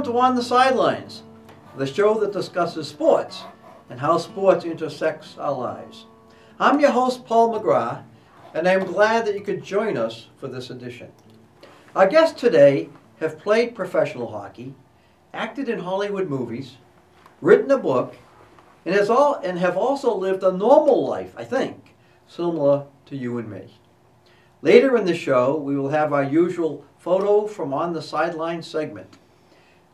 to On the Sidelines, the show that discusses sports and how sports intersects our lives. I'm your host, Paul McGrath, and I'm glad that you could join us for this edition. Our guests today have played professional hockey, acted in Hollywood movies, written a book, and have also lived a normal life, I think, similar to you and me. Later in the show, we will have our usual photo from On the Sidelines segment.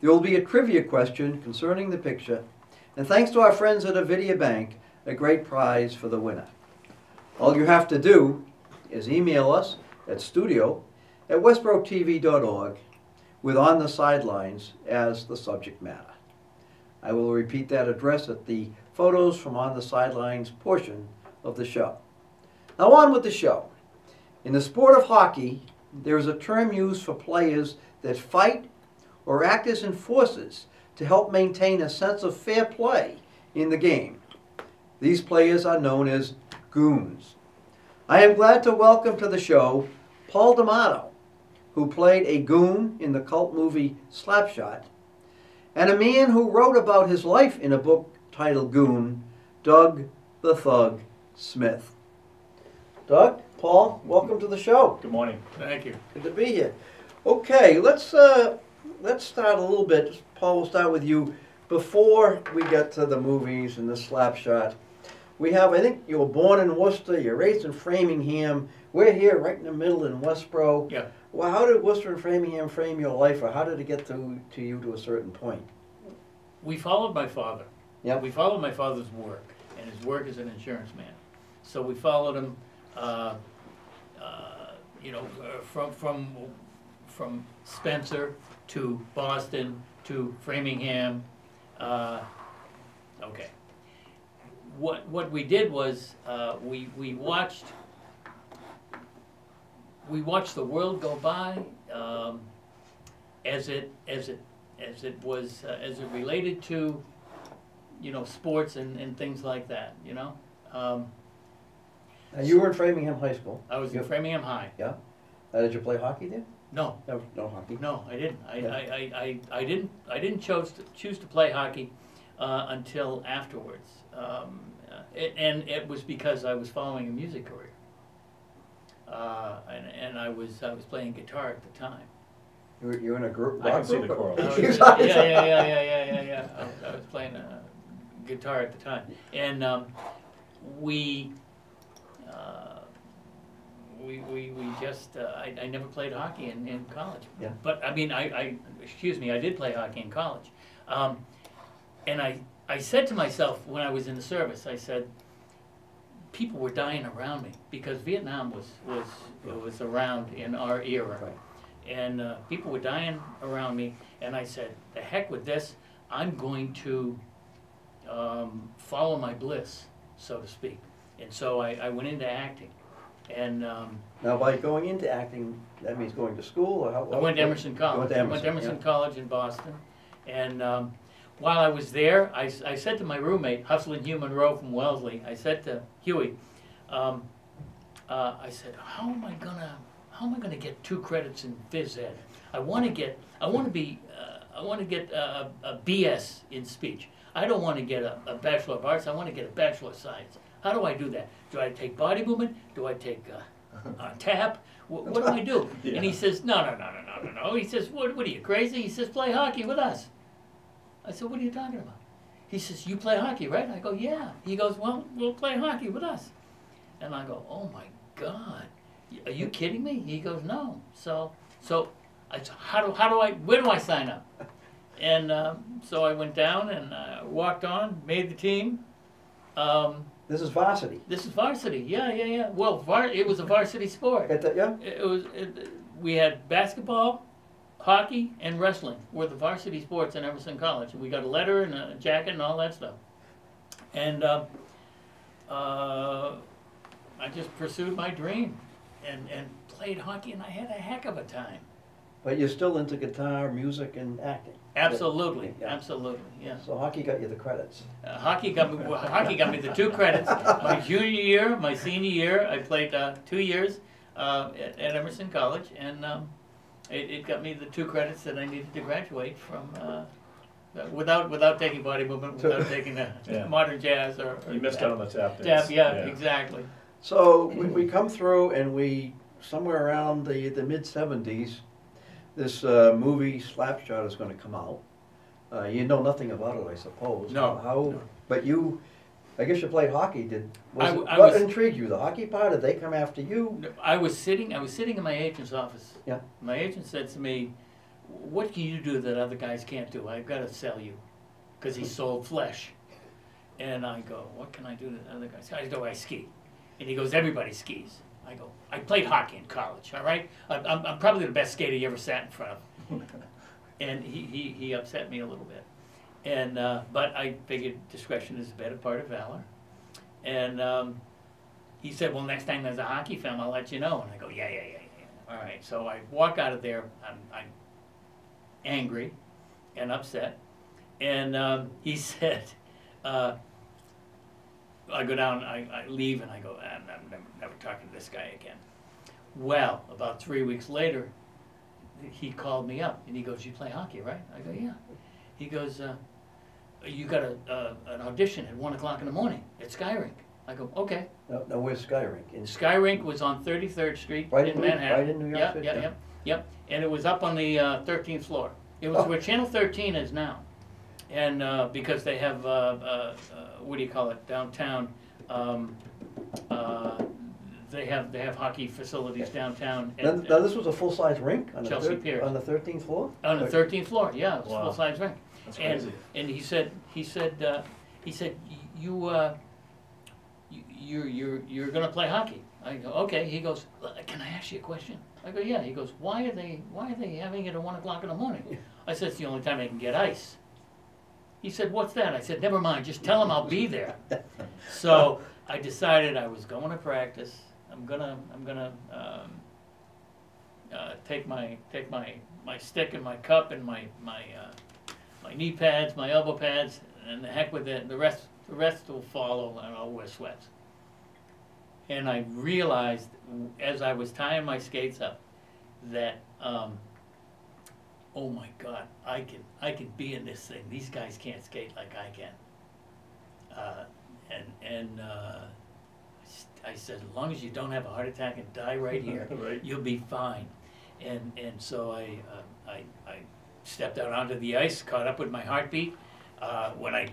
There will be a trivia question concerning the picture, and thanks to our friends at Avidia Bank, a great prize for the winner. All you have to do is email us at studio@westbrotv.org with On the Sidelines as the subject matter. I will repeat that address at the photos from On the Sidelines portion of the show. Now on with the show. In the sport of hockey, there is a term used for players that fight or act as enforcers to help maintain a sense of fair play in the game. These players are known as Goons. I am glad to welcome to the show Paul D'Amato, who played a goon in the cult movie Slapshot, and a man who wrote about his life in a book titled Goon, Doug the Thug Smith. Doug, Paul, welcome to the show. Good morning. Thank you. Good to be here. Okay, let's start a little bit. Paul, we'll start with you. Before we get to the movies and the Slapshot, I think you were born in Worcester, you're raised in Framingham. We're here right in the middle in Westboro. Yeah. Well, how did Worcester and Framingham frame your life, or how did it get to you to a certain point? We followed my father. Yeah. We followed my father's work, and his work as an insurance man. So we followed him, from Spencer to Boston to Framingham. Okay. What we did was we watched the world go by as it related to sports and things like that. Now you were in Framingham High School. I was in Framingham High. Yeah. Did you play hockey there? No. No hockey. No, I didn't. Yeah. I didn't choose to play hockey until afterwards, and it was because I was following a music career, and I was playing guitar at the time. You were in a group. I can see the correlation. Yeah. I was playing guitar at the time, and we just I never played hockey in college. Yeah. But I mean I did play hockey in college, and I said to myself when I was in the service, I said, people were dying around me because Vietnam was around in our era. Right. And people were dying around me, and I said, the heck with this, I'm going to follow my bliss, so to speak. And so I went into acting. And now by going into acting, that means going to school? Or how, I went to Emerson College. I went to Emerson College in Boston. And while I was there, I said to my roommate, Hustling Hugh Monroe from Wellesley, I said to Huey, I said, how am I gonna get 2 credits in phys ed? I want to get a BS in speech. I don't want to get a Bachelor of Arts. I want to get a Bachelor of Science. How do I do that? Do I take body movement? Do I take tap? What do I do? Yeah. And he says, no. He says, what are you, crazy? He says, play hockey with us. I said, what are you talking about? He says, you play hockey, right? I go, yeah. He goes, well, we'll play hockey with us. And I go, oh my God, are you kidding me? He goes, no. So I said, where do I sign up? And so I went down and walked on, made the team. This is varsity. This is varsity, yeah. Well, it was a varsity sport. Yeah. We had basketball, hockey, and wrestling were the varsity sports in Emerson College. We got a letter and a jacket and all that stuff. And I just pursued my dream and played hockey, and I had a heck of a time. But you're still into guitar, music, and acting. Absolutely, yeah. Absolutely, yeah. So hockey got you the credits. Hockey got me the 2 credits. My junior year, my senior year, I played 2 years at Emerson College, and it got me the 2 credits that I needed to graduate from, without taking body movement, without taking Yeah. modern jazz or You missed out on the tap dance. tap. Yeah, exactly. So we come through and somewhere around the mid-70s, this movie Slapshot is going to come out. You know nothing about it, I suppose. No, How? no. But I guess you played hockey. What was- intrigued you? The hockey part? Did they come after you? I was sitting in my agent's office. Yeah. My agent said to me, "What can you do that other guys can't do? I've got to sell you," because he sold flesh. And I go, "What can I do that other guys?" I go, "I ski," and he goes, "Everybody skis." I go, "I played hockey in college. All right, I'm probably the best skater you ever sat in front of." And he upset me a little bit. And but I figured discretion is the better part of valor. And he said, "Well, next time there's a hockey film, I'll let you know." And I go, yeah. All right. So I walk out of there. I'm angry and upset. And he said, I go down, I leave, and I go, I'm never talking to this guy again. Well, about 3 weeks later, he called me up, and he goes, "You play hockey, right?" I go, "Yeah." He goes, "You got an audition at 1 o'clock in the morning at Skyrink." I go, "Okay." No, where's Skyrink? Skyrink was on 33rd Street Right in in Manhattan. right in New York City? Yep. And it was up on the 13th floor. It was where Channel 13 is now. And because they have, what do you call it, downtown, they have hockey facilities downtown. Now this was a full-size rink on the Chelsea Piers. on the 13th floor? On the 13th floor, yeah, it was Wow. full-size rink. That's crazy. And he said, you're gonna play hockey. I go, "Okay." He goes, "Can I ask you a question?" I go, "Yeah." He goes, why are they having it at 1 o'clock in the morning?" I said, "It's the only time they can get ice." He said, "What's that?" I said, "Never mind, just tell them I'll be there." So I decided I was going to practice. I'm gonna take my stick and my cup and my knee pads, my elbow pads, and the heck with it. The rest will follow, and I'll wear sweats. And I realized as I was tying my skates up that, oh my God, I can be in this thing. These guys can't skate like I can. I said, as long as you don't have a heart attack and die right here, Right. you'll be fine. And so I stepped out onto the ice, caught up with my heartbeat. When I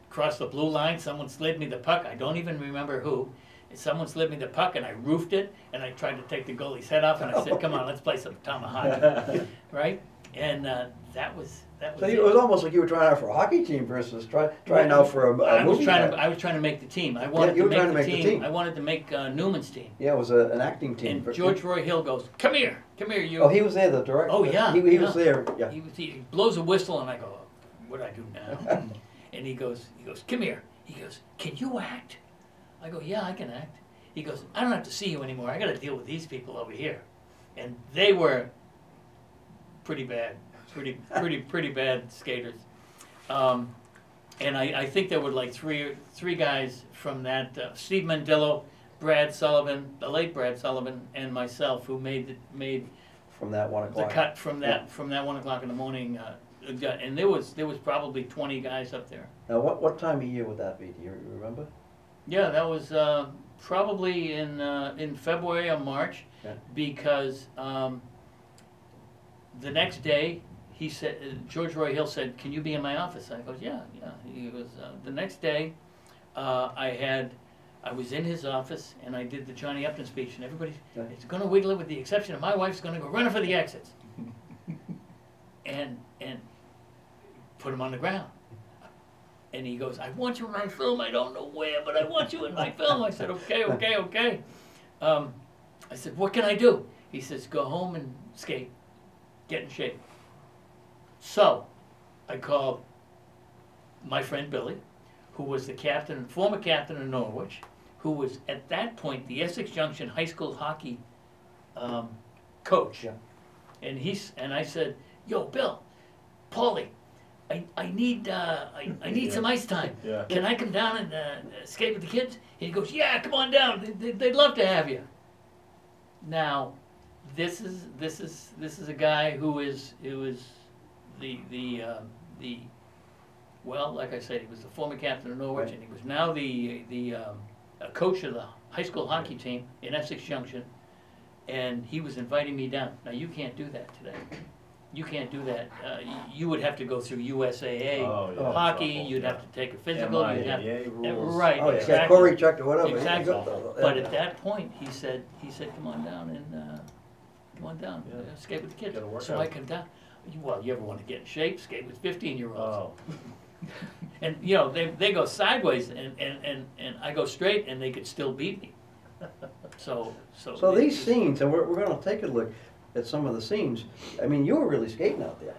crossed the blue line, someone slid me the puck. I don't even remember who. Someone slid me the puck, and I roofed it, and I tried to take the goalie's head off, and I said, "Come on, let's play some tomahawk," right? And that was So it. it was almost like you were trying out for a hockey team versus trying out for a I was movie trying guy. I was trying to make the team. I wanted you to were trying make to the make the team. team. I wanted to make Newman's team. Yeah, it was an acting team. And George Roy Hill goes, "Come here, you." Oh, he was there, the director. Oh, yeah, He yeah. was there, yeah. He blows a whistle, and I go, "What do I do now?" And he goes, "Come here." He goes, "Can you act?" I go, "Yeah, I can act." He goes, "I don't have to see you anymore. I got to deal with these people over here," and they were pretty bad, pretty bad skaters. And I think there were like three guys from that, Steve Mandillo, Brad Sullivan, the late Brad Sullivan, and myself, who made From that 1 the o'clock. cut from that 1 o'clock in the morning. And there was probably 20 guys up there. Now, what time of year would that be? Do you remember? Yeah, that was probably in February or March, Yeah. because the next day he said, George Roy Hill said, "Can you be in my office?" I goes, "Yeah." He goes, the next day I was in his office, and I did the Johnny Upton speech, and everybody's it's going to wiggle it with the exception of my wife's going to go running for the exits, and put him on the ground. And he goes, "I want you in my film. I don't know where, but I want you in my film." I said, okay. I said, "What can I do?" He says, "Go home and skate. Get in shape." So I called my friend Billy, who was the former captain of Norwich, who was at that point the Essex Junction High School hockey coach. Yeah. And I said, "Yo, Bill, Paulie, I need some ice time. Yeah. Can I come down and skate with the kids?" And he goes, "Yeah, come on down. They'd love to have you." Now, this is a guy who is the well, like I said, he was the former captain of Norwich, Right. and he was now the coach of the high school hockey team in Essex Junction, and he was inviting me down. Now you can't do that today. You can't do that. You would have to go through USAA hockey. Awful. You'd have to take a physical. You'd have MIAA rules. right. Oh, yeah, Exactly. Corey checked or whatever. Exactly. Yeah. But at that point, he said, come on down and come on down, Yeah. skate with the kids. Get a workout. So I come down. Well, you ever want to get in shape? Skate with 15-year-olds. Oh, And you know they go sideways and I go straight and they could still beat me. So These scenes, and we're going to take a look at some of the scenes. I mean, you were really skating out there.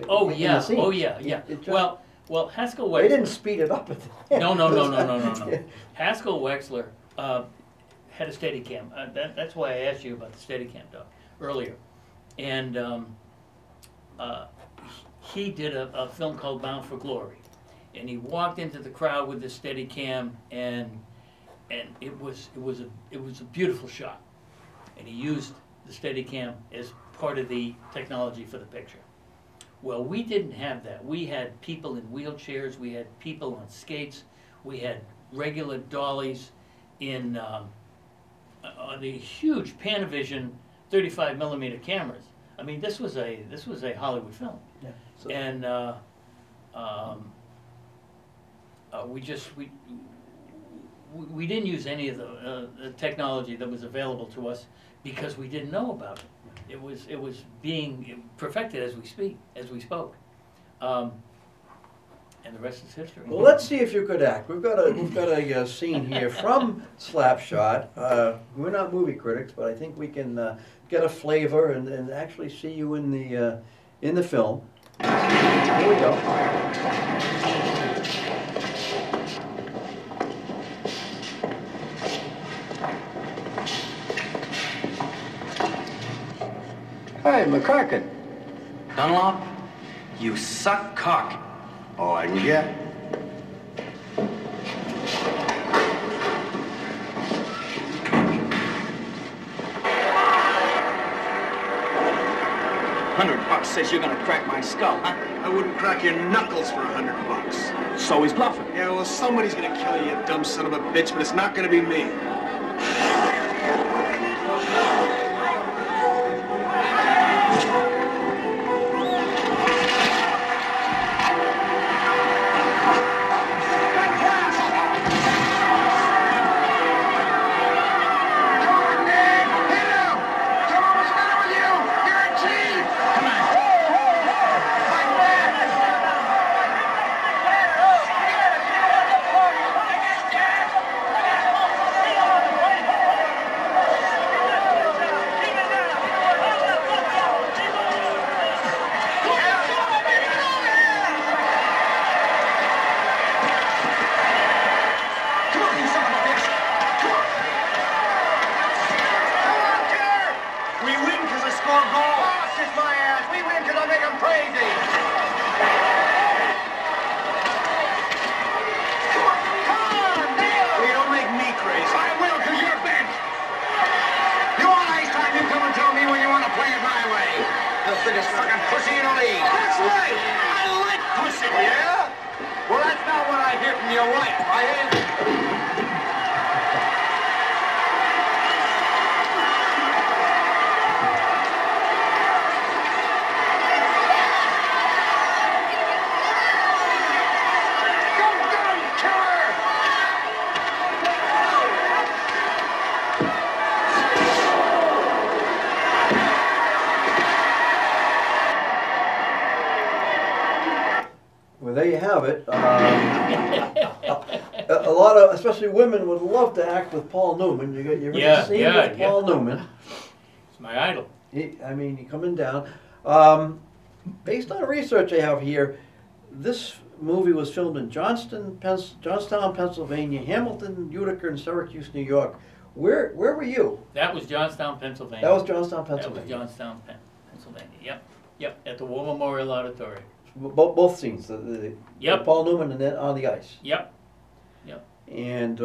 Oh in yeah, the scenes. oh yeah. It just- Well, Haskell They didn't Wexler. speed it up at the end. No. Haskell Wexler had a Steadicam. That's why I asked you about the Steadicam dog earlier, and he did a film called Bound for Glory, and he walked into the crowd with the Steadicam, and it was a beautiful shot, and he used the Steadicam as part of the technology for the picture. Well, we didn't have that. We had people in wheelchairs, we had people on skates, we had regular dollies in on the huge Panavision 35mm cameras. I mean, this was a Hollywood film. Yeah. So- And we didn't use any of the technology that was available to us because we didn't know about it. It was being perfected as we spoke, and the rest is history. Well, let's see if you could act. We've got a scene here from Slapshot. We're not movie critics, but I think we can get a flavor and actually see you in the film. Here we go. Hey, McCracken. Dunlop, you suck cock. Oh, I can get. $100 says you're gonna crack my skull, huh? I wouldn't crack your knuckles for $100. So he's bluffing. Yeah, well, somebody's gonna kill you, you dumb son of a bitch, but it's not gonna be me. biggest fucking pussy in the league. That's right. I like pussy. Yeah? Well, that's not what I hear from your wife. I hear... Well, there you have it. A lot of, especially women, would love to act with Paul Newman. You got your scene with Paul Newman. It's my idol. He coming down. Based on research I have here, this movie was filmed in Johnstown, Pennsylvania, Hamilton, Utica, and Syracuse, New York. Where were you? That was Johnstown, Pennsylvania. That was Johnstown, That Pennsylvania. was Johnstown, Pennsylvania. Yep, at the War Memorial Auditorium. Both scenes, the Yep. Paul Newman and then on the ice. Yep. And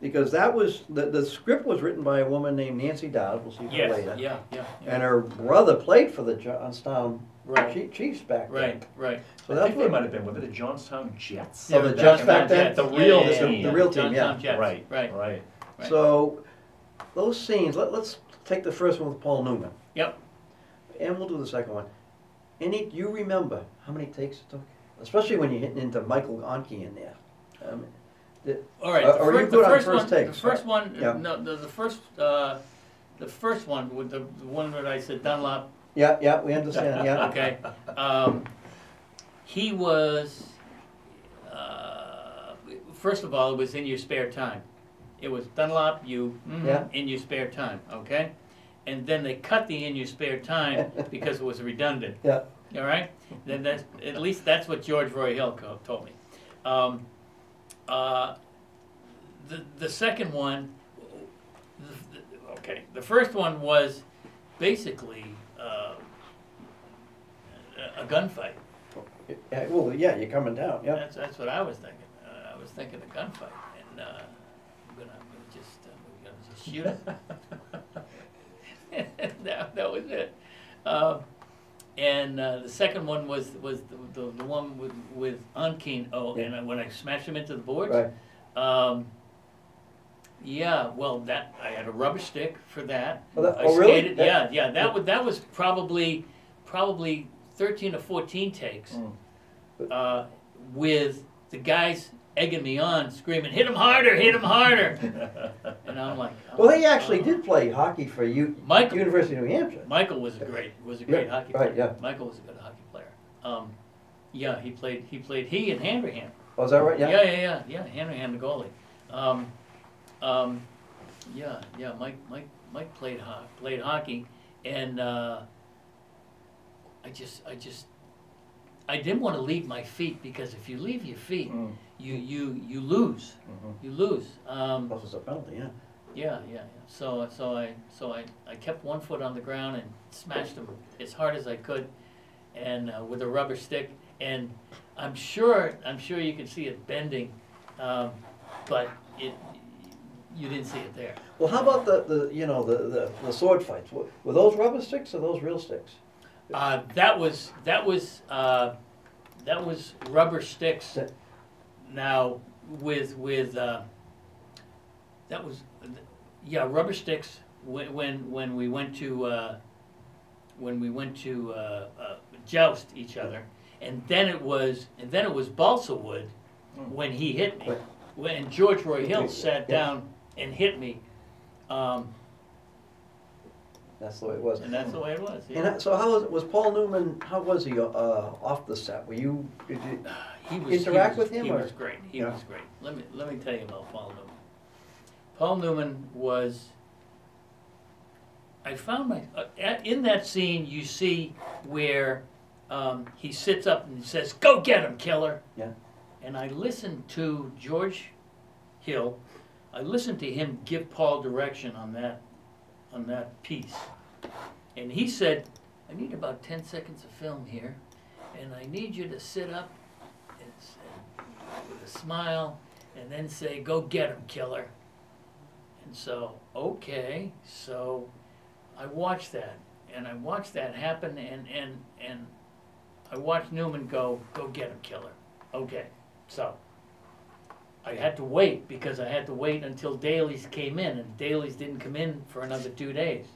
because that was, the script was written by a woman named Nancy Dowd, we'll see her Yes, later. yeah, yeah. And her brother played for the Johnstown Right. Chiefs back then. Right, right. So I that's think they what, might have been, were they the Johnstown Jets? Oh, the Jets back then? The real team. The real team, yeah. Johnstown Jets. Right, Right. right. Right. So those scenes, let's take the first one with Paul Newman. Yep. And we'll do the second one. You remember how many takes it took? Especially when you're hitting into Michael Onke in there. All right. Are you good on first one, takes? The first one, Yeah. no, the first one with the one that I said Dunlop. Yeah, we understand, yeah. Okay. He was. First of all, it was in your spare time. It was Dunlop, Yeah. in your spare time. Okay. And then they cut the in your spare time because it was redundant. Yeah. All right. Then that's at least that's what George Roy Hill told me. The second one, the first one was basically a gunfight. Yeah, well, yeah, you're coming down, yeah. That's what I was thinking. I was thinking a gunfight, and we're gonna just shoot it. that was it. And the second one was the one with Unkeen. Oh, Yeah. and when I smashed him into the boards. Right. Yeah, well, that I had a rubber stick for that. Oh, I really? skated. Yeah. That was probably 13 or 14 takes, with the guys egging me on, screaming, "Hit him harder! Hit him harder!" And I'm like, Well, he actually did play hockey for Michael. University of New Hampshire. Michael was a great Yeah, hockey player. right, yeah. Michael was a good hockey player. Yeah, he played and Hanrahan. Oh, is that right? Yeah. Yeah. Hanrahan the goalie. Yeah. Mike played hockey, and I didn't want to leave my feet, because if you leave your feet, you lose. You lose. Plus it's a penalty, yeah. Yeah. So I kept one foot on the ground and smashed him as hard as I could, and with a rubber stick. And I'm sure you can see it bending, but you didn't see it there. Well, how about the sword fights? Were those rubber sticks or those real sticks? That was rubber sticks. Now with that was rubber sticks when we went to joust each other, and then it was balsa wood when he hit me. When George Roy Hill sat down and hit me. That's the way it was. And that's the way it was. Yeah. And so how was Paul Newman? How was he off the set? Did you interact with him? He or? was great. He Yeah. was great. Let me tell you about Paul Newman. Paul Newman was. I found in that scene. You see where he sits up and says, "Go get him, killer." Yeah. And I listened to George Hill. I listened to him give Paul direction on that piece. And he said, "I need about 10 seconds of film here, and I need you to sit up and with a smile, and then say, 'Go get him, killer.'" And so, okay, so I watched that, and I watched that happen, and I watched Newman go get him, killer. Okay, so I had to wait, because I had to wait until dailies came in, and dailies didn't come in for another 2 days.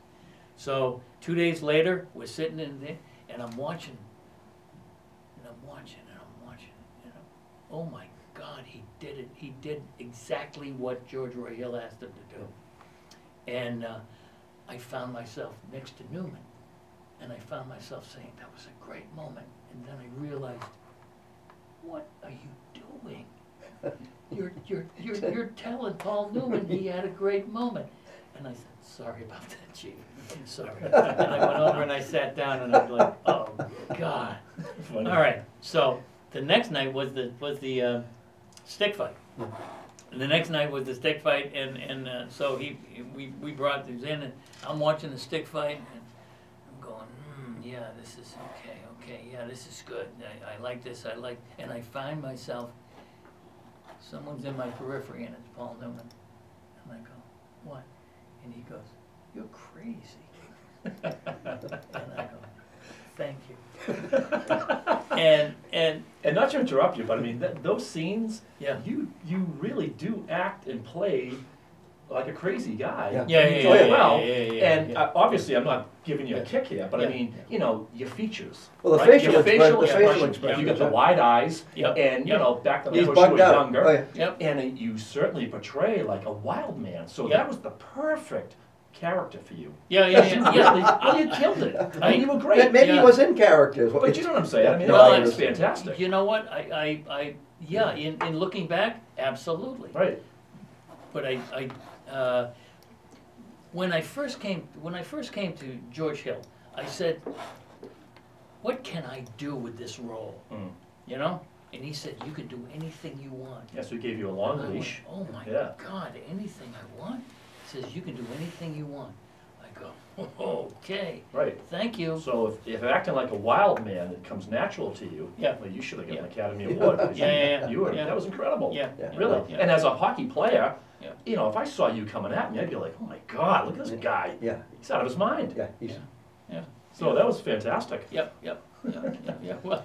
So 2 days later, we're sitting in there, and I'm watching, and oh my God, he did it. He did exactly what George Roy Hill asked him to do. And I found myself next to Newman, and I found myself saying, "That was a great moment." And then I realized, what are you doing? You're telling Paul Newman he had a great moment. And I said, "Sorry about that, Chief. I'm sorry." And I went over and I sat down, and I was like, "Oh God." All right. So the next night was the stick fight. And the next night was the stick fight, and so we brought these in, and I'm watching the stick fight, and I'm going, yeah, this is okay, yeah, this is good. I like this, and I find myself someone's in my periphery and it's Paul Newman. And I go, what? And he goes, you're crazy. And I go, thank you. And not to interrupt you, but I mean, those scenes, Yeah. you really do act and play like a crazy guy. Yeah. Yeah, You yeah, do it yeah, well. yeah, yeah, yeah, And yeah. obviously, I'm not giving you a kick here, but I Yeah, mean, yeah. you know, your features. Well, the right? facial Your expression, expression. You got the wide eyes, Yep. and you Yep. know, back then He's of course you bugged were out. younger, Oh, yeah. Yep. and you certainly portray like a wild man. So Yep. that was the perfect character for you. Yeah, yeah, You yeah. yeah. really, well, you killed it. I mean, you were great. Maybe he Yeah. was in character. But you know what I'm saying? I mean, No, it's I fantastic. You know what? Yeah, in looking back, absolutely. Right. But when I first came to George Hill, I said, what can I do with this role? Mm. You know? And he said, you can do anything you want. Yes, we gave you a And long I went, leash. oh my Yeah. God, anything I want? He says, you can do anything you want. I go, okay, Right. thank you. So if acting like a wild man it comes natural to you, Yeah. well, you should have gotten Yeah. an Academy Award. because Yeah, yeah, yeah. You were, Yeah. that was incredible. Yeah, Yeah. Really. Yeah. And as a hockey player, Yeah. you know, if I saw you coming at me, I'd be like, oh my God, look at this guy. Yeah, He's out of his mind. yeah, he's, Yeah. So that was fantastic. Yep, yeah. Well,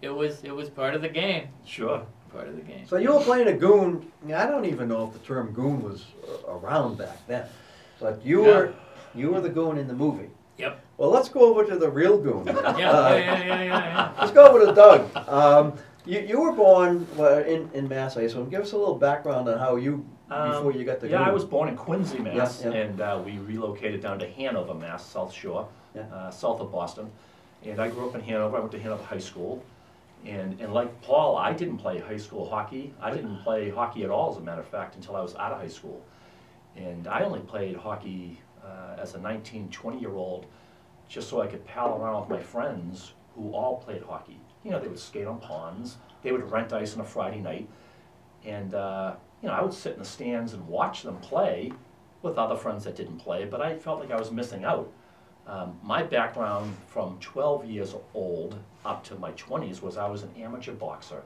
it was part of the game. Sure. Part of the game. so you were playing a goon. I don't even know if the term goon was around back then, but you were the goon in the movie. Yep. Well, let's go over to the real goon. Yeah. Let's go over to Doug. You were born in Mass, so give us a little background on how you before you got the Yeah, goon. I was born in Quincy, Mass, Yeah, yeah. and we relocated down to Hanover, Mass, South Shore, Yeah. south of Boston. And I grew up in Hanover. I went to Hanover High School. And like Paul, I didn't play high school hockey. I didn't play hockey at all, as a matter of fact, until I was out of high school. And I only played hockey as a 19, 20-year-old just so I could pal around with my friends who all played hockey. You know, they would skate on ponds. They would rent ice on a Friday night. And, you know, I would sit in the stands and watch them play with other friends that didn't play, but I felt like I was missing out. My background from 12 years old up to my 20s was I was an amateur boxer.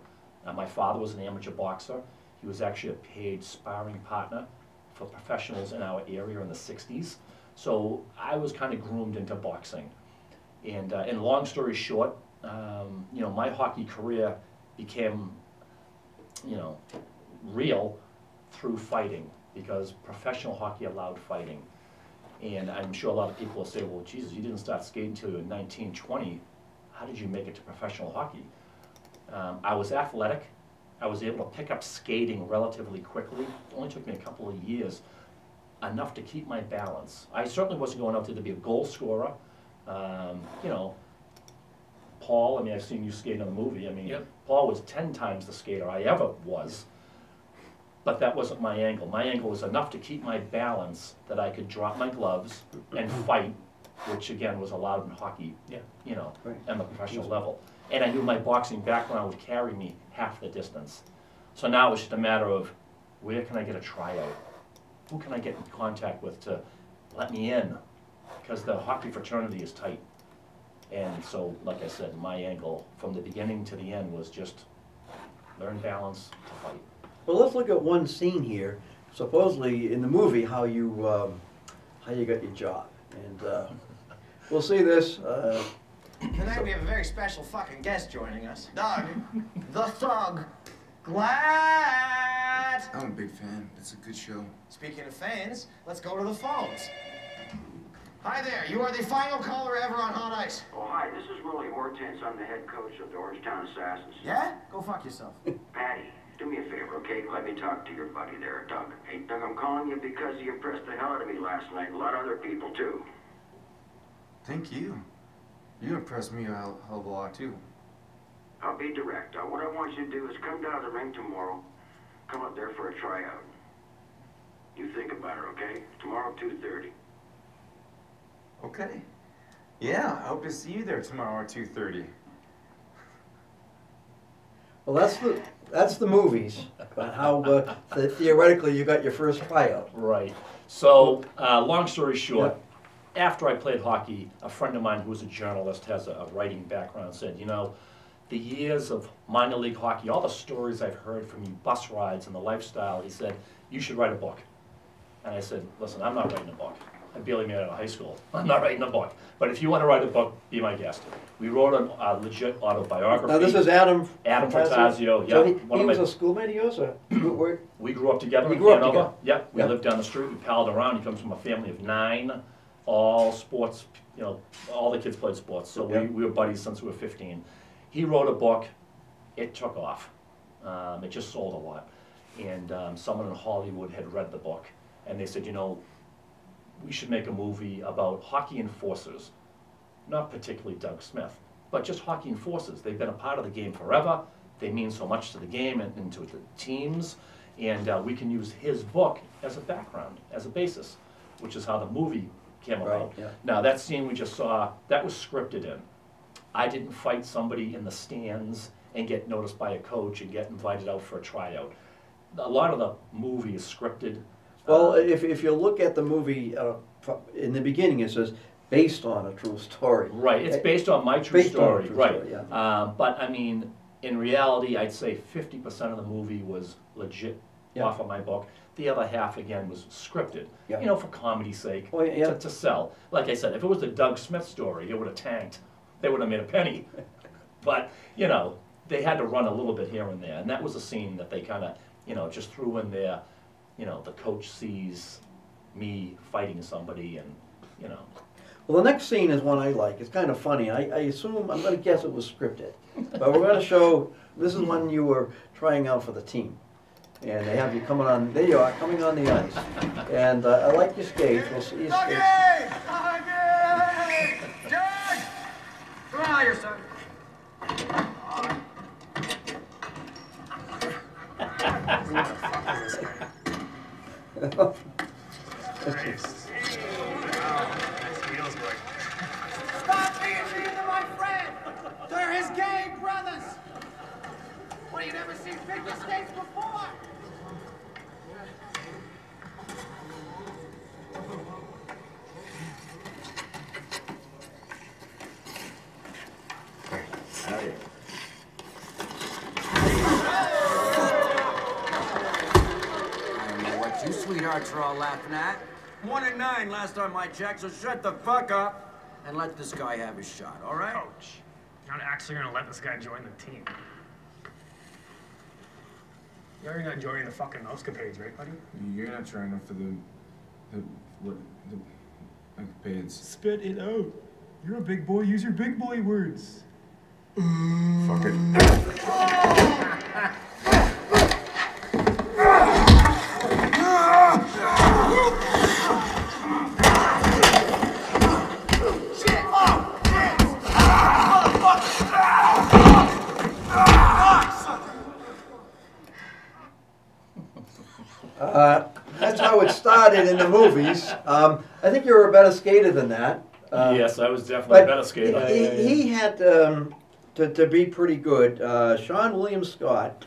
My father was an amateur boxer. He was actually a paid sparring partner for professionals in our area in the 60s. So I was kind of groomed into boxing. And long story short, you know, my hockey career became, you know, real through fighting, because professional hockey allowed fighting. And I'm sure a lot of people will say, well, Jesus, you didn't start skating until you were 19, 20. How did you make it to professional hockey? I was athletic. I was able to pick up skating relatively quickly. It only took me a couple of years, enough to keep my balance. I certainly wasn't going out there to be a goal scorer. You know, Paul, I mean, I've seen you skate in the movie. I mean, Yep. Paul was 10 times the skater I ever was. But that wasn't my angle. My angle was enough to keep my balance that I could drop my gloves and fight, which again was allowed in hockey, Yeah. you know, Right. at the professional level. And I knew my boxing background would carry me half the distance. So now it's just a matter of, where can I get a tryout? Who can I get in contact with to let me in? Because the hockey fraternity is tight. And so, like I said, my angle from the beginning to the end was just learn balance to fight. Well, let's look at one scene here. Supposedly in the movie, how you got your job, and we'll see this. Tonight we have a very special fucking guest joining us. Doug, the Thug, Glad. I'm a big fan. It's a good show. Speaking of fans, let's go to the phones. Hi there, you are the final caller ever on Hot Ice. Oh, hi, this is Willie Hortense. I'm the head coach of the Orangetown Assassins. Yeah? Go fuck yourself. Patty, do me a favor, okay? Let me talk to your buddy there, Doug. Hey, Doug, I'm calling you because you impressed the hell out of me last night. A lot of other people, too. Thank you. You impressed me a hell of a lot, too. I'll be direct. What I want you to do is come down to the ring tomorrow. Come up there for a tryout. You think about it, okay? Tomorrow, 2:30. Okay. Yeah, I hope to see you there tomorrow at 2:30. Well, that's the movies. But how theoretically you got your first tryout. Right. So, long story short, after I played hockey, a friend of mine who was a journalist, has a writing background, said, you know, the years of minor league hockey, all the stories I've heard from you, bus rides and the lifestyle, he said, you should write a book. And I said, listen, I'm not writing a book. I barely made it out of high school. I'm not writing a book. But if you want to write a book, be my guest. We wrote a legit autobiography. Now this is Adam. Adam Fantazio, yeah. So he was a schoolmate of yours, or we grew up together in grew up Hanover. together. Yep, we Yeah. lived down the street. We palled around. He comes from a family of 9, all sports. You know, all the kids played sports. So Yeah. we were buddies since we were 15. He wrote a book. It took off. It just sold a lot. And someone in Hollywood had read the book, and they said, you know, we should make a movie about hockey enforcers. Not particularly Doug Smith, but just hockey enforcers. They've been a part of the game forever. They mean so much to the game and to the teams. And we can use his book as a background, as a basis, which is how the movie came about. Right, yeah. Now, that scene we just saw, that was scripted in. I didn't fight somebody in the stands and get noticed by a coach and get invited out for a tryout. A lot of the movie is scripted. Well, if you look at the movie, in the beginning it says, based on a true story. Right, it's based on my true Based on a story, true right. story, yeah. But I mean, in reality, I'd say 50% of the movie was legit Yeah. off of my book. The other half, again, was scripted, Yeah. you know, for comedy's sake, Oh, yeah. to sell. Like I said, if it was the Doug Smith story, it would have tanked. They would have made a penny. But, you know, they had to run a little bit here and there. And that was a scene that they kind of, you know, just threw in there. You know, the coach sees me fighting somebody and, you know. Well, the next scene is one I like. It's kind of funny. I assume, I'm going to guess it was scripted. But we're going to show, this is when you were trying out for the team. And they have you coming on, there you are, coming on the ice. And I like your skates. We'll see your skates. Dougie! Doug! Come on, your son. Stop being mean to my friend! They're his gang brothers! What, you never seen figure skates before? I don't know what you sweethearts are all laughing at. 1 and 9 last time I checked, so shut the fuck up and let this guy have his shot, all right? Coach, you're not actually gonna let this guy join the team. You're not joining the fucking mousecapades, right, buddy? You're not trying enough for the escapades. Spit it out. You're a big boy. Use your big boy words. Fuck it. That's how it started in the movies. I think you were a better skater than that. Yes, I was definitely a But better skater. he had to be pretty good. Sean William Scott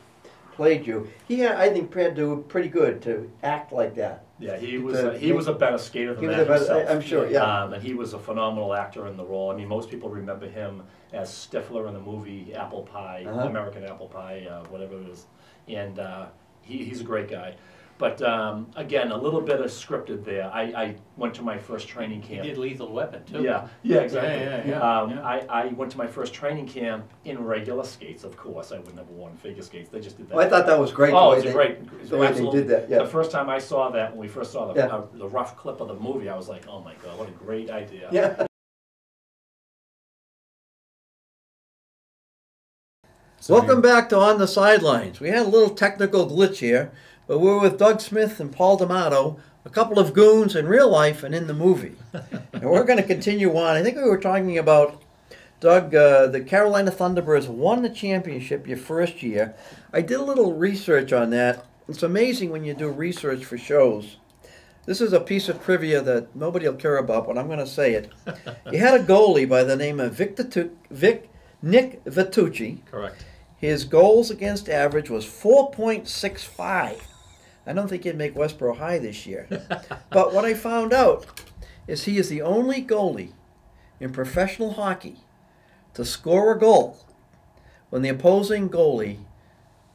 played you. He had, I think, had to do pretty good to act like that. Yeah, he was a better skater than He was that a better, himself. I'm sure, yeah. And he was a phenomenal actor in the role. I mean, most people remember him as Stifler in the movie Apple Pie, Uh-huh. American Apple Pie, whatever it is. And he's a great guy. But again, a little bit of scripted there. I went to my first training He camp. did Lethal Weapon, too. Yeah, exactly. Yeah. I went to my first training camp in regular skates, of course. I would never worn figure skates. They just did that. Well, I thought that was great. Oh, the way it's they, great. the way they did that. Yeah. The first time I saw that, when we first saw Yeah. the rough clip of the movie, I was like, oh my God, what a great idea. Yeah. Welcome back to On the Sidelines. We had a little technical glitch here, but we're with Doug Smith and Paul D'Amato, a couple of goons in real life and in the movie. And we're going to continue on. I think we were talking about, Doug, the Carolina Thunderbirds won the championship your first year. I did a little research on that. It's amazing when you do research for shows. This is a piece of trivia that nobody will care about, but I'm going to say it. You had a goalie by the name of Nick Vitucci. Correct. His goals against average was 4.65. I don't think he'd make Westboro High this year. But what I found out is he is the only goalie in professional hockey to score a goal when the opposing goalie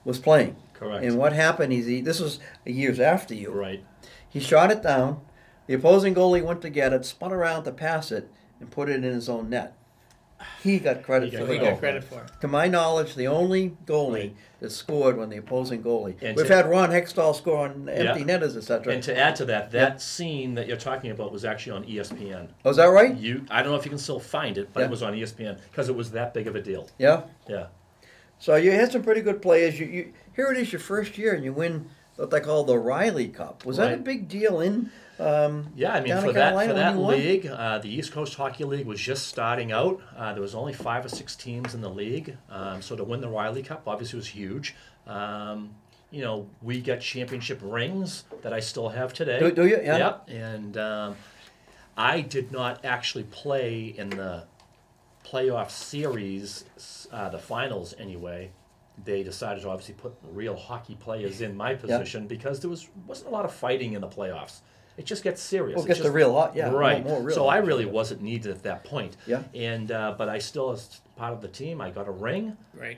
was playing. Correct. And what happened is this was years after you. Right. He shot it down. The opposing goalie went to get it, spun around to pass it, and put it in his own net. He got credit for the He goal. got credit for it. To my knowledge, the only goalie that scored when the opposing goalie. And We've to- had Ron Hextall score on empty Yeah. netters, etc. And to add to that, that scene that you're talking about was actually on ESPN. Oh, is that right? I don't know if you can still find it, but Yeah. it was on ESPN because it was that big of a deal. Yeah. Yeah. So you had some pretty good players. You here it is your first year, and you win what they call the Riley Cup. Was that a Right. big deal in? Yeah, I mean, down for in that Carolina when you won? league, the East Coast Hockey League was just starting out. There was only 5 or 6 teams in the league, so to win the Riley Cup obviously was huge. You know, we get championship rings that I still have today. Do you? Yeah. Yep. And I did not actually play in the playoff series, the finals anyway. They decided to obviously put real hockey players in my position because there wasn't a lot of fighting in the playoffs. It just gets serious. Well, it It's gets the just- real hot, yeah. Right. More real. So I really wasn't needed at that point. Yeah. And but I still, as part of the team, I got a ring. Right.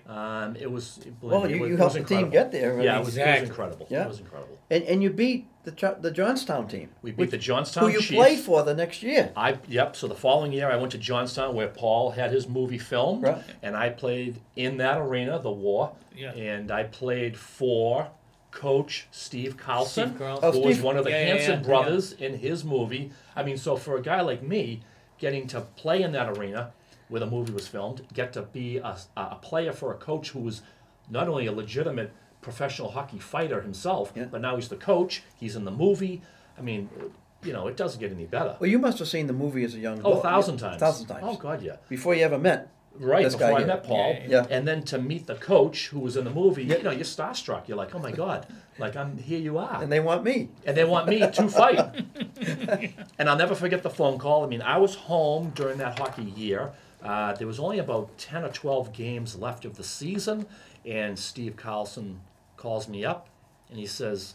It was. Well, believe me, you it was helped the team incredible. get there. I Yeah, mean, it was Exactly. incredible. Yeah. It was incredible. And you beat the Johnstown team. We beat the Johnstown who you Chiefs. played for the next year. Yep. So the following year, I went to Johnstown, where Paul had his movie filmed, Right. and I played in that arena, the War. Yeah. And I played for Coach Steve Carlson, Steve Carlson. Oh, who was Steve. one of the Yeah, yeah, Hanson yeah. brothers in his movie. I mean, so for a guy like me, getting to play in that arena where the movie was filmed, get to be a player for a coach who was not only a legitimate professional hockey fighter himself, Yeah. but now he's the coach. He's in the movie. I mean, you know, it doesn't get any better. Well, you must have seen the movie as a young boy. Oh, 1,000 times. 1,000 times. Oh, God, yeah. Before you ever met. Right, this before guy I here. met Paul. Yeah, yeah. And then to meet the coach who was in the movie, Yeah. you know, you're starstruck. You're like, oh, my God. Like, here you are. And they want me. And they want me to fight. And I'll never forget the phone call. I mean, I was home during that hockey year. There was only about 10 or 12 games left of the season. And Steve Carlson calls me up and he says,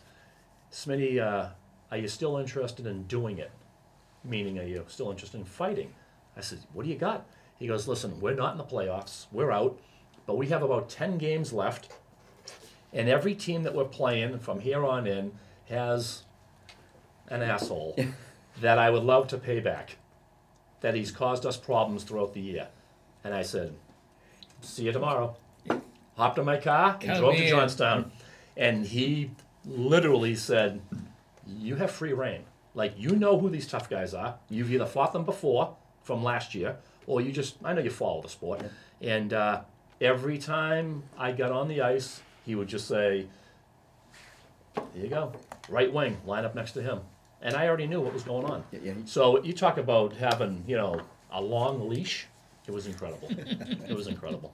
Smitty, are you still interested in doing it? Meaning, are you still interested in fighting? I said, what do you got? He goes, listen, we're not in the playoffs. We're out. But we have about 10 games left. And every team that we're playing from here on in has an asshole that I would love to pay back, that he's caused us problems throughout the year. And I said, see you tomorrow. Hopped in my car and Count drove me to in. Johnstown. And he literally said, you have free reign. Like, you know who these tough guys are. You've either fought them before from last year, or you just, I know you follow the sport. And every time I got on the ice, he would just say, here you go, right wing, line up next to him. And I already knew what was going on. Yeah. So you talk about having, you know, a long leash. It was incredible. It was incredible.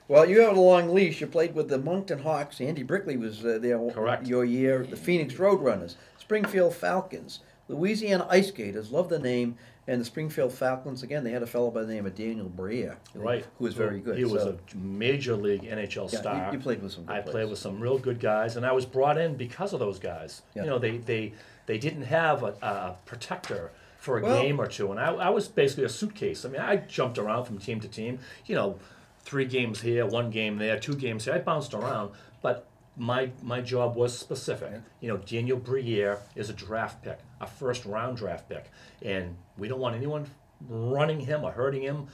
Well, you have a long leash. You played with the Moncton Hawks. Andy Brickley was there Correct. your year. The Phoenix Roadrunners, Springfield Falcons, Louisiana Ice Gators. Love the name. And the Springfield Falcons, again, they had a fellow by the name of Daniel Briere, Right. who was very good. He was So, a major league NHL yeah, star. you played with some good I players. played with some real good guys, and I was brought in because of those guys. Yeah. You know, they didn't have a protector for a Well- game or two, and I was basically a suitcase. I mean, I jumped around from team to team. You know, 3 games here, 1 game there, 2 games here. I bounced around, but my job was specific. Yeah. You know, Daniel Briere is a draft pick, a first-round draft pick, and we don't want anyone running him or hurting him.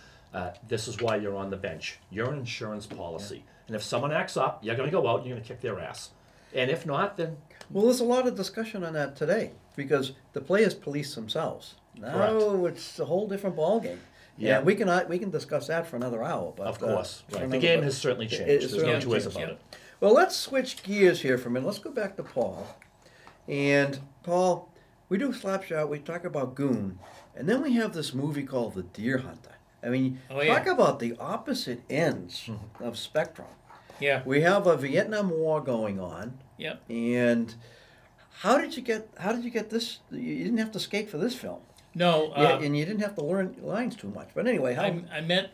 This is why you're on the bench. You're an insurance policy. And if someone acts up, you're going to go out and you're going to kick their ass. And if not, then Well, there's a lot of discussion on that today because the players police themselves. Now it's a whole different ballgame. Yeah. And we can discuss that for another hour. But, of course, for right. The another- game but has certainly it- changed. it's There's no certainly two ways changed, about yeah. it. Well, let's switch gears here for a minute. Let's go back to Paul. And Paul, we do Slapshot. We talk about Goon, and then we have this movie called The Deer Hunter. I mean, Oh, yeah. talk about the opposite ends of spectrum. Yeah. We have a Vietnam War going on, Yep. and how did you get this? You didn't have to skate for this film. No. And you didn't have to learn lines too much. But anyway, how? I met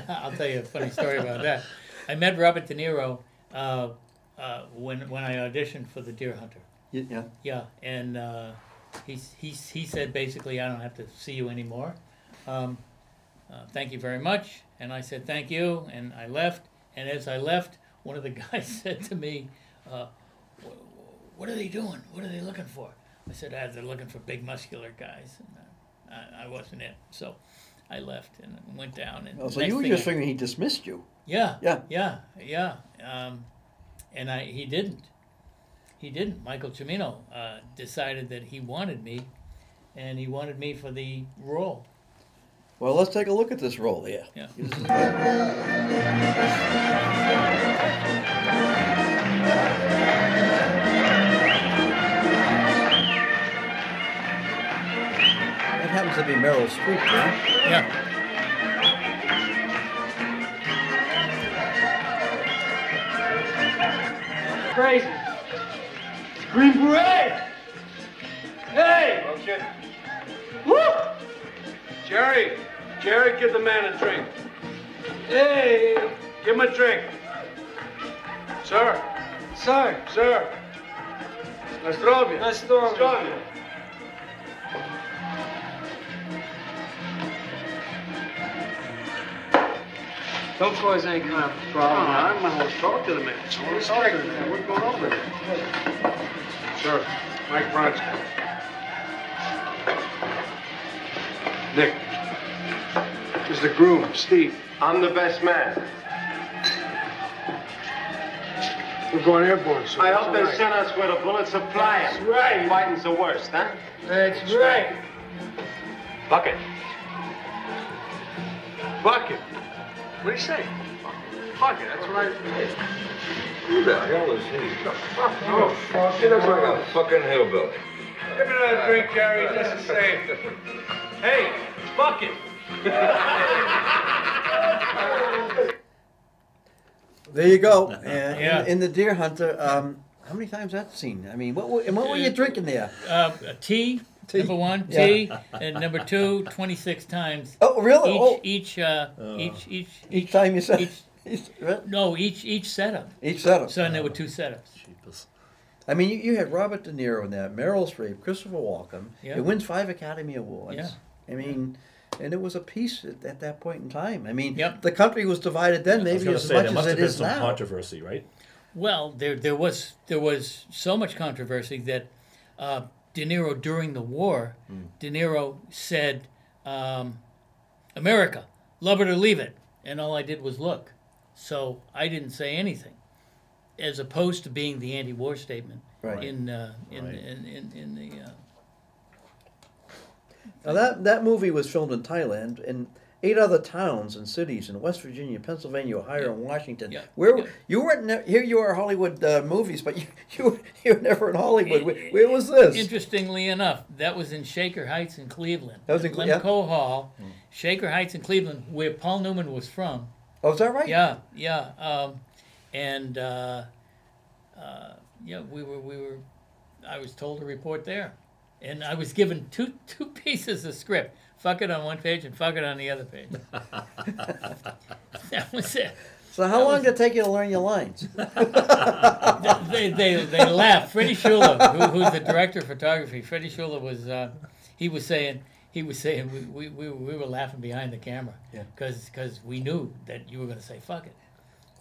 I'll tell you a funny story about that. I met Robert De Niro when I auditioned for The Deer Hunter. Yeah. Yeah, and he said basically, I don't have to see you anymore. Thank you very much. And I said thank you, and I left. And as I left, one of the guys said to me, what are they doing? What are they looking for? I said, they're looking for big muscular guys. And I wasn't it. So I left and went down. And Oh, so you were just figuring he dismissed you. Yeah. Yeah. Yeah. And he didn't. He didn't. Michael Cimino decided that he wanted me, and he wanted me for the role. Well, let's take a look at this role here. Yeah. That happens to be Meryl Streep, huh? Yeah. Crazy. Green Beret! Hey! Okay. Woo! Jerry, give the man a drink. Hey! Give him a drink. Sir. Sir. Na zdrowie. Na zdrowie. Don't cause any kind of problem. I'm going to talk to the man. I want to talk to the man. What's going on with him? Sir, Mike Bronson. Nick. This is the groom, Steve. I'm the best man. We're going airborne, sir. I hope they send us where the bullets are flying. That's right. Fighting's the worst, huh? That's right. Bucket. Bucket. What do you say? Bucket, that's right. Who the hell is he? Oh, fuck. He looks like a fucking hillbilly. Give me another drink, Jerry, just the same. Hey, Bucket. There you go. Yeah. In the Deer Hunter, how many times that scene? I mean, what were you drinking there? Tea. Number one, Yeah. tea, and number two, 26 times. Oh, really? Each time you said no, each setup. Each setup. So and there were two setups. I mean, you had Robert De Niro in that, Meryl Streep, Christopher Walken. Yeah. It wins 5 Academy Awards. Yeah. I mean, and it was a piece at that point in time. I mean, Yep. the country was divided then, maybe as much as it is now. Controversy, right? Well, there was so much controversy that De Niro during the war, De Niro said, "America, love it or leave it," and all I did was look. So I didn't say anything, as opposed to being the anti-war statement Right. in the. Now that movie was filmed in Thailand and 8 other towns and cities in West Virginia, Pennsylvania, Ohio, and Washington. Yeah. Where you weren't here? You are Hollywood movies, but you were never in Hollywood. Where was this? Interestingly enough, that was in Shaker Heights in Cleveland. That was in Cleveland. Lemco Hall, Shaker Heights in Cleveland, where Paul Newman was from. Oh, is that right? Yeah. We were. I was told to report there, and I was given two pieces of script. Fuck it on one page and fuck it on the other page. That was it. So how long did it take you to learn your lines? They laughed. Freddie Schuler, who's the director of photography, Freddie Schuler was he was saying we were laughing behind the camera because we knew that you were going to say fuck it,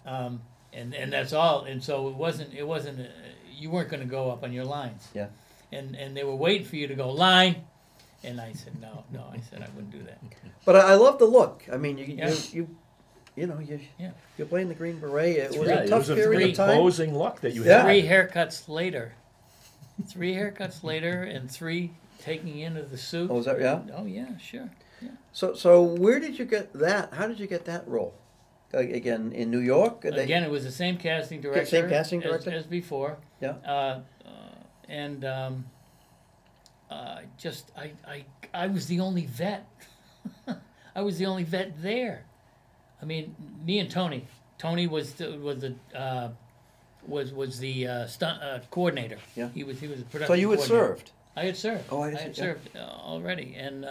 and that's all. And so it wasn't you weren't going to go up on your lines. Yeah. And they were waiting for you to go line. And I said no. I said I wouldn't do that. But I love the look. I mean, Yeah. you're playing the Green Beret. It was Right, a tough period of time. imposing look that you Yeah. had. 3 haircuts later. 3 haircuts later, and 3 taking into the suit. Oh, is that yeah? Oh yeah, sure. Yeah. So where did you get that? How did you get that role? Again, in New York? Again, it was the same casting director. Same casting director? as before. Yeah. I was the only vet. I was the only vet there. I mean, me and Tony. Tony was the stunt coordinator. Yeah. He was a production. So you had coordinator. served. I had served. Oh, I I see, had yeah. served already, and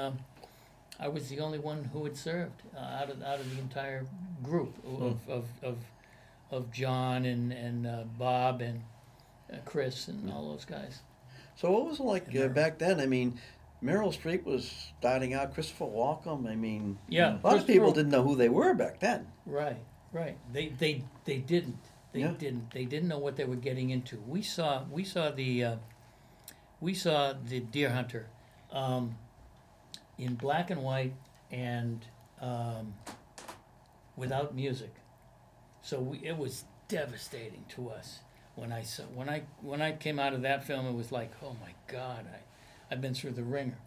I was the only one who had served out of the entire group of John and Bob and Chris and all those guys. So what was it like back then? I mean, Meryl Streep was starting out. Christopher Walken. I mean, Yeah, a lot of people didn't know who they were back then. Right. Right. They didn't. They Yeah. didn't. They didn't know what they were getting into. We saw the Deer Hunter in black and white and without music. So it was devastating to us when I came out of that film. It was like, oh my God, I've been through the ringer.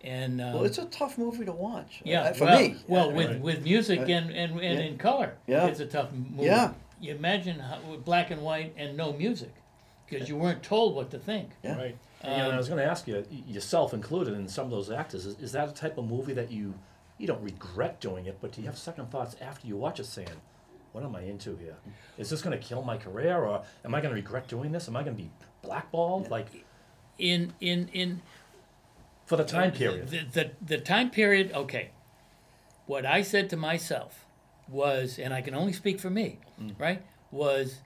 And Well, it's a tough movie to watch. yeah, For well, me. Well, Yeah. with music Yeah. and in color, Yeah. it's a tough movie. Yeah. You imagine with black and white and no music, because you weren't told what to think. Yeah. Right. And I was going to ask you, yourself included in some of those actors, is that a type of movie that you don't regret doing it, but do you have second thoughts after you watch it saying, what am I into here? Is this going to kill my career, or am I going to regret doing this? Am I going to be blackballed? Like In for the time period. The time period, okay. What I said to myself was, and I can only speak for me, right, was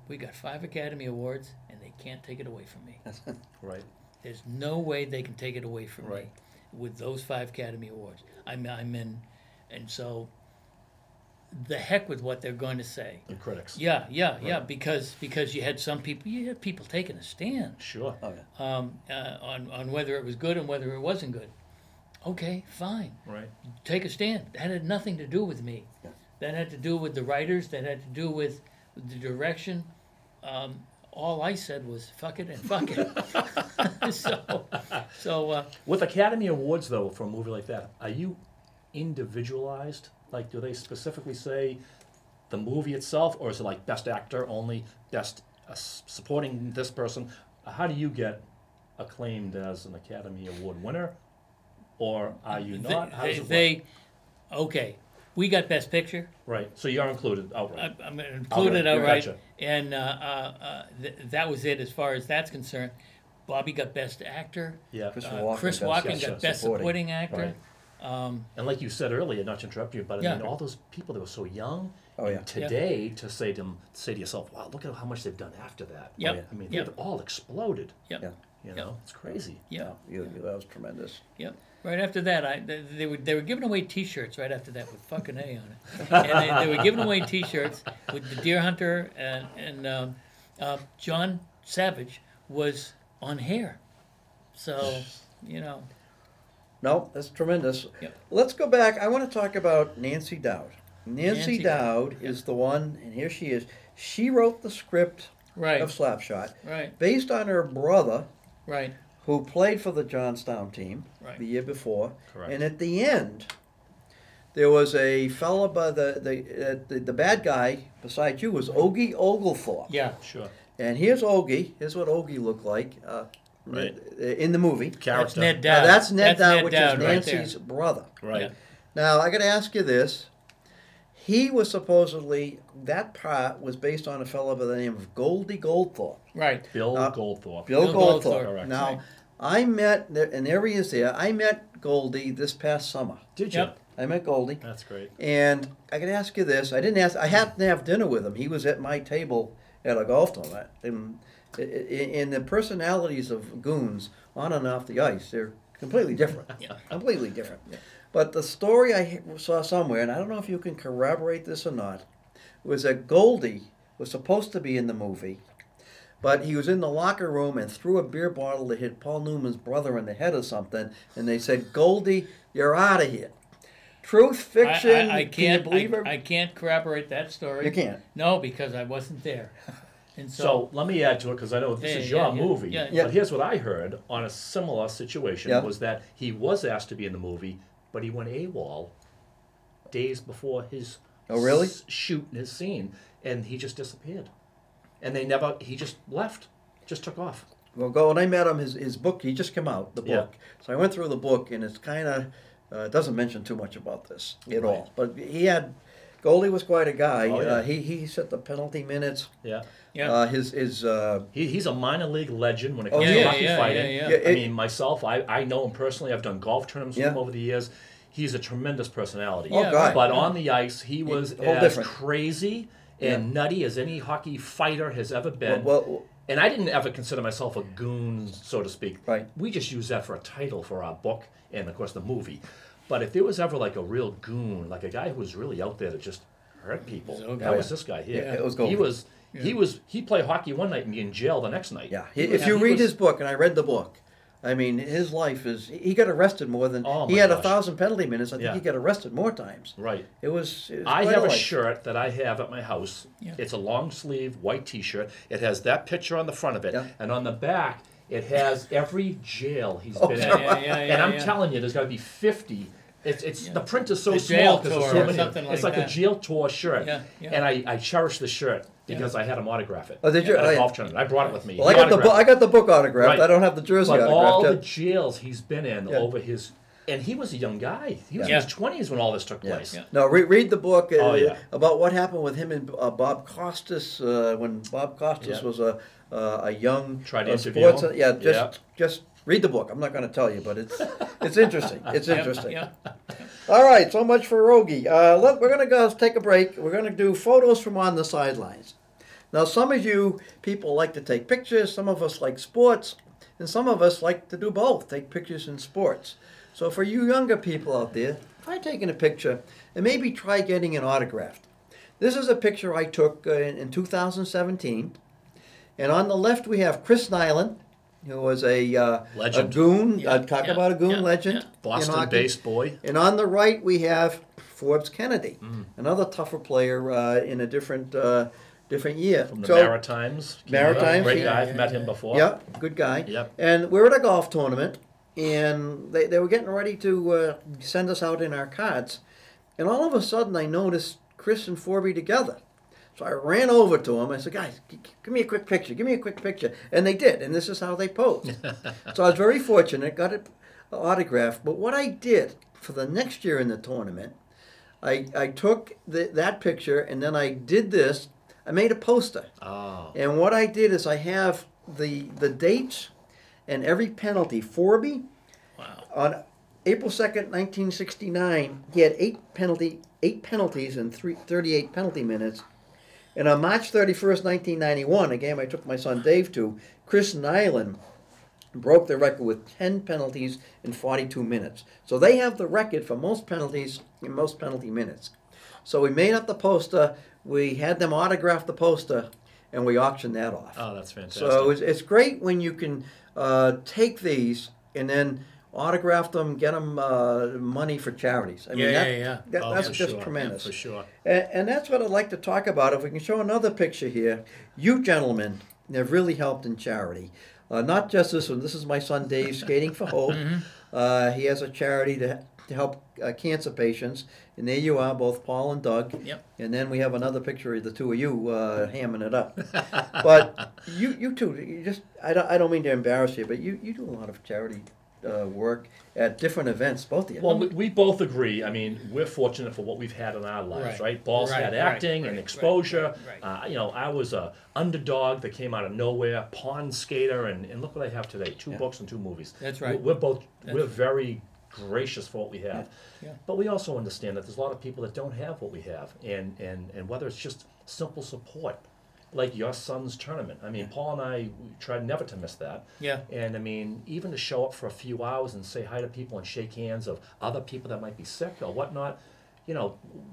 we got 5 Academy Awards and they can't take it away from me. Right. There's no way they can take it away from Right. me with those 5 Academy Awards. I'm in, and so the heck with what they're going to say. The critics. Yeah, because you had people taking a stand. Sure. Oh, yeah. On whether it was good and whether it wasn't good. Okay, fine. Right. Take a stand. That had nothing to do with me. Yeah. That had to do with the writers. That had to do with the direction. All I said was fuck it and fuck it. so with Academy Awards though, for a movie like that, are you individualized? Like, do they specifically say the movie itself, or is it like best actor only, best supporting this person? How do you get acclaimed as an Academy Award winner, or are you not? How does it work? Okay, we got Best Picture. Right, so you're included outright. I'm included outright, Gotcha. and that was it as far as that's concerned. Bobby got Best Actor. Yeah. Chris Walken got Best Supporting Actor. Right. And like you said earlier, not to interrupt you, but I mean, all those people that were so young, Oh, yeah. today to say to yourself, wow, look at how much they've done after that. Yep. Oh, yeah. I mean, Yep. they've all exploded. Yep. Yeah. You know, it's crazy. Yep. That was tremendous. Yep. Right after that, they were giving away T-shirts right after that with fucking A on it, and they were giving away T-shirts with the Deer Hunter and John Savage was on hair, so you know. No, that's tremendous. Yep. Let's go back. I want to talk about Nancy Dowd. Nancy Nancy Dowd is the one, and here she is. She wrote the script Right. of Slapshot Right. based on her brother, Right. who played for the Johnstown team Right. the year before. Correct. And at the end, there was a fella by the bad guy beside you was Ogie Oglethorpe. Yeah. Sure. And here's Ogie. Here's what Ogie looked like Right. in the movie. That's Character. Ned Now, Dowd. that's Ned Dowd, which Dowd is right Nancy's there. brother. Right. Yeah. Now, I got to ask you this. He was supposedly, that part was based on a fellow by the name of Goldie Goldthorpe. Right. Bill Uh, Goldthorpe. Bill Bill Goldthorpe. Goldthorpe. Correct. Now, Right. I met, and there he is there, I met Goldie this past summer. Did you? Yep. I met Goldie. That's great. And I got to ask you this. I happened to have dinner with him. He was at my table at a golf tournament. In the personalities of Goons, on and off the ice, they're completely different. Yeah. Completely different. But the story I saw somewhere, and I don't know if you can corroborate this or not, was that Goldie was supposed to be in the movie, but he was in the locker room and threw a beer bottle that hit Paul Newman's brother in the head or something, and they said, "Goldie, you're out of here." Truth, fiction, I can you can't. believe it? I can't corroborate that story. You can't. No, because I wasn't there. And So let me add to it, because I know this Yeah, is your yeah, movie. yeah. Yeah. But here's what I heard on a similar situation Yeah. was that he was asked to be in the movie, but he went AWOL days before his Oh, really? shoot and his scene, and he just disappeared. And he just left, just took off. Well, when I met him, his book, he just came out, the book. So I went through the book, and it's kind of, doesn't mention too much about this at all. But Goldie was quite a guy. Oh, yeah. He set the penalty minutes. Yeah. Yeah. He's a minor league legend when it Oh, comes he to is. hockey Yeah, fighting. yeah, yeah. I mean, myself, I know him personally. I've done golf tournaments with Yeah. him over the years. He's a tremendous personality. Oh, God. But on the ice, he was whole as different. crazy and nutty as any hockey fighter has ever been. Well, and I didn't ever consider myself a goon, so to speak. Right. We just use that for a title for our book and, of course, the movie. But if there was ever like a real goon, like a guy who was really out there to just hurt people. So That was this guy here. Yeah, it was He Goldie. was he played hockey one night and be in jail the next night. Yeah, if you read his book, and I read the book, I mean, his life is, he got arrested more than, Oh, he my had gosh. 1,000 penalty minutes. I think Yeah. he got arrested more times. Right. It was I quite have a life. shirt that I have at my house. Yeah. It's a long sleeve white T-shirt. It has that picture on the front of it, Yeah. and on the back it has every jail he's Oh, been in. yeah, And I'm yeah. telling you, there's got to be 50. It's the print is so A small jail because tour there's so or many. something It's like like that. a jail tour shirt, Yeah, yeah. and I cherish the shirt because I had him autograph it. Oh, did you? At Oh, a yeah. golf tournament. I brought it with me. Well, He I got the book. autographed I got the book autographed. Right. I don't have the jersey But autographed all the yet. jails he's been in Yeah. over his, and he was a young guy. He was Yeah. in his 20s when all this took Yeah. place. Yeah. No, read the book Oh, yeah. about what happened with him and Bob Costas when Bob Costas Yeah. was a young Tried to interview sports. him. Yeah, just read the book. I'm not going to tell you, but it's interesting. It's interesting. Yeah. All right, so much for Rogie. We're going to go take a break. We're going to do photos from on the sidelines. Now, some of you people like to take pictures. Some of us like sports, and some of us like to do both, take pictures in sports. So for you younger people out there, try taking a picture and maybe try getting it autographed. This is a picture I took in 2017. And on the left, we have Chris Nyland, who was a Legend. goon. Yeah, Talk yeah, about a goon yeah, legend. yeah. in Boston-based hockey. boy. And on the right, we have Forbes Kennedy, another tougher player in a different year. From the So- Maritimes. Canada. Maritimes, Great yeah, guy. I've yeah, met him yeah. before. Yep, good guy. Yep. And we're at a golf tournament, and they were getting ready to send us out in our carts. And all of a sudden, I noticed Chris and Forby together. So I ran over to him. I said, guys, give me a quick picture. Give me a quick picture. And they did, and this is how they posed. So I was very fortunate, got it autographed. But what I did for the next year in the tournament, I took that picture, and then I did this. I made a poster. Oh. And what I did is I have the dates and every penalty. Forby, Wow. on April 2nd, 1969, he had eight penalties and 38 penalty minutes. And on March 31st, 1991, a game I took my son Dave to, Chris Nyland broke the record with 10 penalties in 42 minutes. So they have the record for most penalties in most penalty minutes. So we made up the poster, we had them autograph the poster, and we auctioned that off. Oh, that's fantastic. So it's great when you can take these and then autograph them, get them money for charities. I mean, Yeah. Oh, that's for just sure. tremendous. Yeah, for sure. And that's what I'd like to talk about. If we can show another picture here. You gentlemen have really helped in charity. Not just this one. This is my son Dave, Skating for Hope. He has a charity to help cancer patients. And there you are, both Paul and Doug. Yep. And then we have another picture of the two of you hamming it up. But you two, I don't mean to embarrass you, but you do a lot of charity work at different events, both of you. Well, we both agree. I mean, we're fortunate for what we've had in our lives, right? Ball's had acting and exposure. right. I was a underdog that came out of nowhere, pond skater, and look what I have today: 2 books and 2 movies. That's right. We're very gracious for what we have. Yeah. But we also understand that there's a lot of people that don't have what we have, and whether it's just simple support, like your son's tournament. I mean, Paul and I we tried never to miss that. Yeah. And I mean, even to show up for a few hours and say hi to people and shake hands of other people that might be sick or whatnot,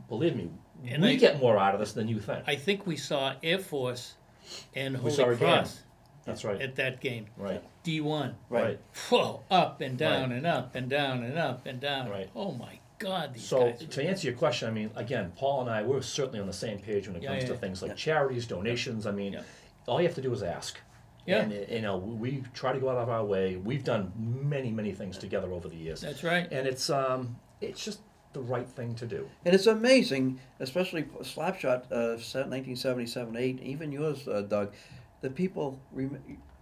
believe me, And we get more out of this than you think. I think we saw Air Force and We saw Holy a game. Cross That's right. at that game. Right. D1. Right. Whoa, up and down Right. and up and down and up and down. Right. Oh my God, these So guys. to answer your question, I mean, again, Paul and I, we're certainly on the same page when it comes to things like charities, donations. I mean, all you have to do is ask. Yeah. And we try to go out of our way. We've done many, many things together over the years. That's right. And it's just the right thing to do. And it's amazing, especially Slapshot, 1977-8, even yours, Doug, the people,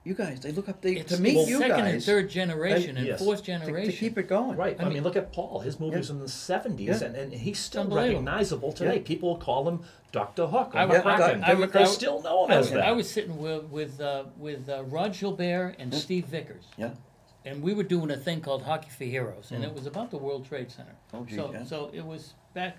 you guys, they look up to meet you second guys. and third generation and Yes. fourth to generation. keep it going. Right. I mean, look at Paul. His movie's in the 70s, Yeah. and he's still Unbelievable. recognizable today. Yeah. People call him Dr. Hook or I was- McCracken. I was- They still know him as that. I was sitting with Rod Gilbert and Steve Vickers. Yeah. And we were doing a thing called Hockey for Heroes, and it was about the World Trade Center. Oh, gee, so, yeah. so it was back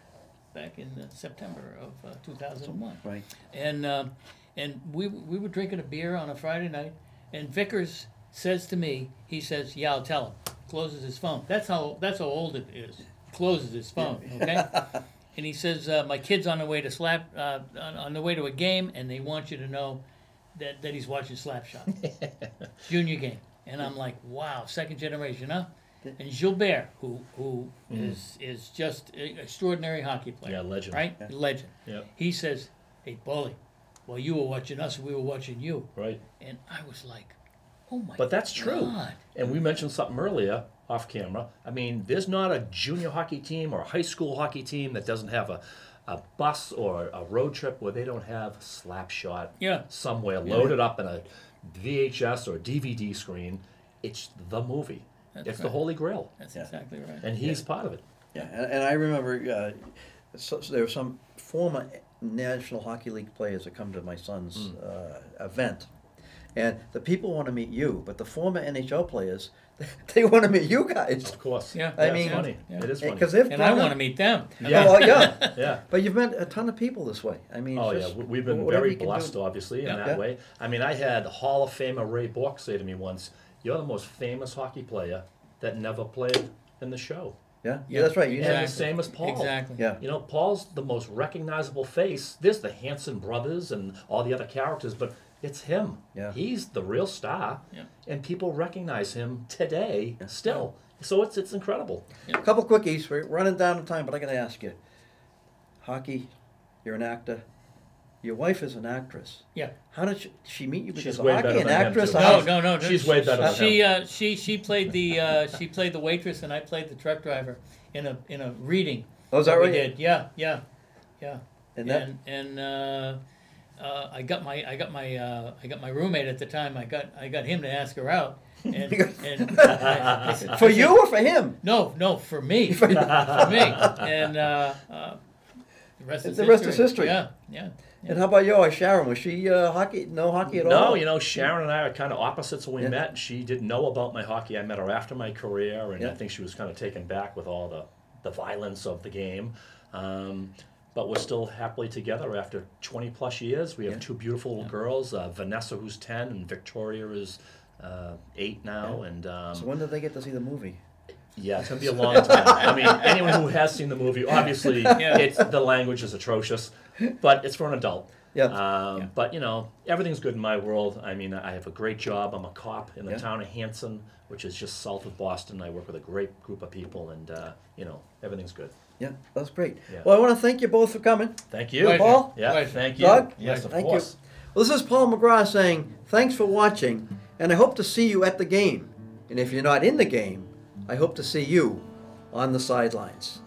in September of 2001. Right. And we were drinking a beer on a Friday night, and Vickers says to me, he says, "Yeah, I'll tell him." Closes his phone. That's how old it is. Closes his phone. Okay. And he says, my kid's on the way to on the way to a game, and they want you to know that he's watching Slapshot. Junior game. And I'm like, wow, second generation, huh? And Gilbert, who is just an extraordinary hockey player. Yeah, legend. Right? Yeah. Legend. Yeah. He says, hey, Bully, well, you were watching us, we were watching you. Right. And I was like, oh my God. But that's true. God. And we mentioned something earlier, off camera. I mean, there's not a junior hockey team or a high school hockey team that doesn't have a bus or a road trip where they don't have Slapshot somewhere loaded up in a VHS or DVD screen. It's the movie. It's the Holy Grail. That's exactly right. And he's part of it. Yeah, and I remember so there were some former National Hockey League players that come to my son's event. And the people want to meet you, but the former NHL players, they want to meet you guys. Of course. Yeah. I mean, it's funny. Yeah. It is funny. And I want to meet them. Yeah. Oh, yeah. Yeah. But you've met a ton of people this way. I mean, Oh, just yeah. We've been whatever very you can blessed, do. obviously, in Yeah. that way. I mean, I had Hall of Famer Ray Bork say to me once, you're the most famous hockey player that never played in the show. Yeah, yeah, that's right. You And know, the same as Paul. Exactly. Yeah. You know, Paul's the most recognizable face. There's the Hanson brothers and all the other characters, but it's him. Yeah. He's the real star, Yeah. and people recognize him today still. So it's incredible. A couple quickies. We're running down the time, but I got to ask you. Hockey, you're an actor. Your wife is an actress. Yeah. How did she meet you? Because She's of way hockey, better an than him, actress. too. No. She's way better than him. She played the waitress, and I played the truck driver in a reading. Oh, is that we right? did. Yeah. And that. I got my roommate at the time. I got him to ask her out. And I said, For you or for him? No, for me. For me. And the rest is history. Yeah. And how about yours, Sharon? Was she hockey? No hockey at all? No, you know, Sharon and I are kind of opposites when we met. She didn't know about my hockey. I met her after my career, and I think she was kind of taken back with all the violence of the game. But we're still happily together after 20 plus years. We have two beautiful little girls, Vanessa, who's 10, and Victoria is 8 now. And So when did they get to see the movie? yeah, it's going to be a long time. I mean, anyone who has seen the movie, obviously, the language is atrocious, but it's for an adult. Yeah. But, you know, everything's good in my world. I mean, I have a great job. I'm a cop in the town of Hanson, which is just south of Boston. I work with a great group of people, and, you know, everything's good. Yeah, that's great. Yeah. Well, I want to thank you both for coming. Thank you. Paul? Yeah, Pleasure. thank you. Doug? Yes, of Thank course. you. Well, this is Paul McGrath saying, thanks for watching, and I hope to see you at the game. And if you're not in the game, I hope to see you on the sidelines.